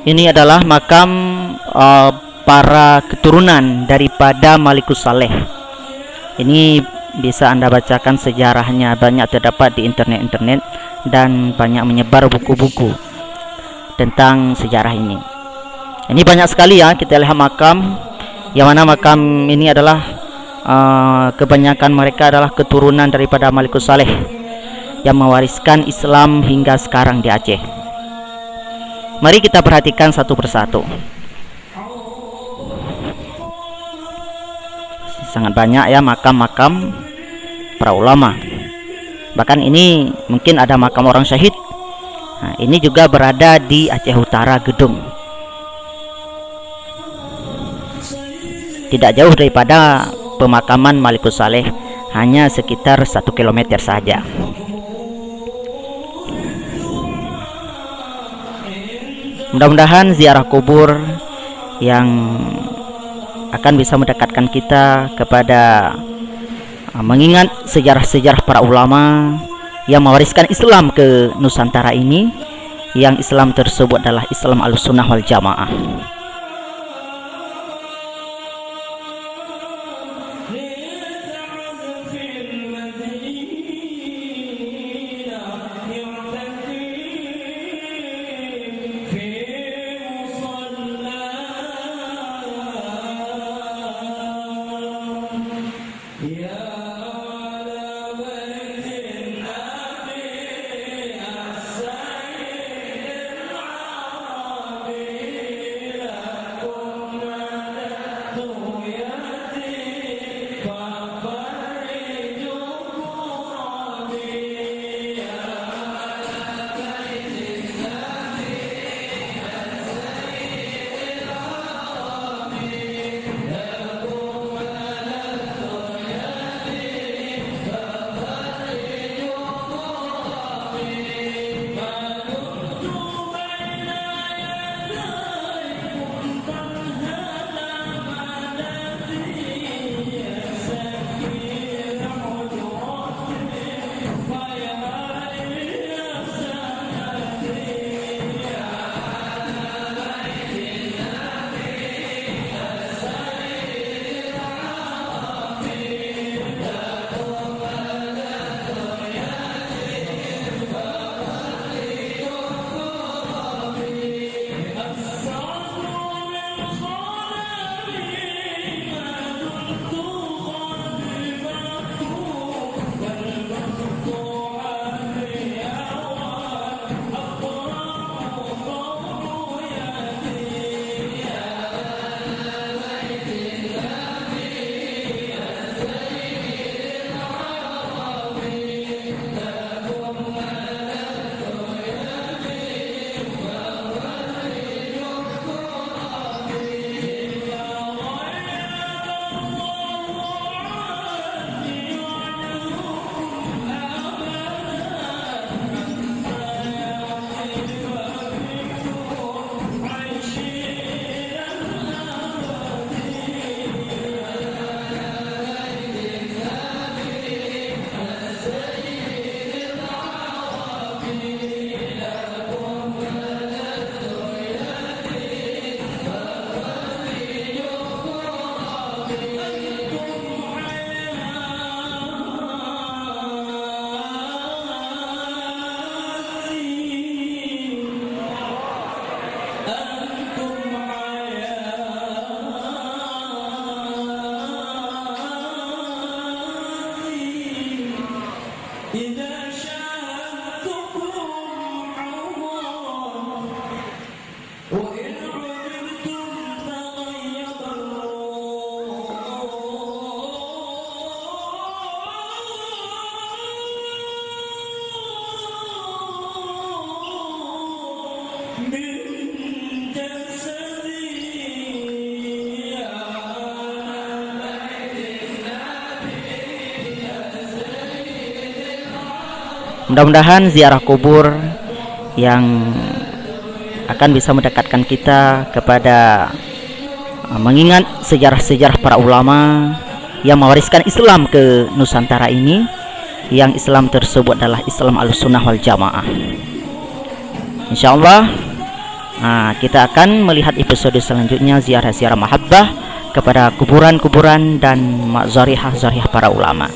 Ini adalah makam para keturunan daripada Malikus Saleh. Ini bisa Anda bacakan sejarahnya, banyak terdapat di internet dan banyak menyebar buku-buku tentang sejarah ini. Ini banyak sekali ya, kita lihat makam, yang mana makam ini adalah kebanyakan mereka adalah keturunan daripada Malikus Saleh yang mewariskan Islam hingga sekarang di Aceh. Mari kita perhatikan satu persatu. Sangat banyak ya makam-makam para ulama. Bahkan ini mungkin ada makam orang syahid. Nah, ini juga berada di Aceh Utara Gedung. Tidak jauh daripada pemakaman Malikus Saleh, hanya sekitar 1 kilometer saja. Mudah-mudahan ziarah kubur yang akan bisa mendekatkan kita kepada mengingat sejarah-sejarah para ulama yang mewariskan Islam ke Nusantara ini, yang Islam tersebut adalah Islam Ahlussunnah wal Jamaah. Mudah-mudahan ziarah kubur yang akan bisa mendekatkan kita kepada mengingat sejarah-sejarah para ulama yang mewariskan Islam ke Nusantara ini, yang Islam tersebut adalah Islam Ahlussunnah wal Jamaah. Insyaallah kita akan melihat episode selanjutnya, ziarah-ziarah mahabbah kepada kuburan-kuburan dan mazarih-zarih para ulama.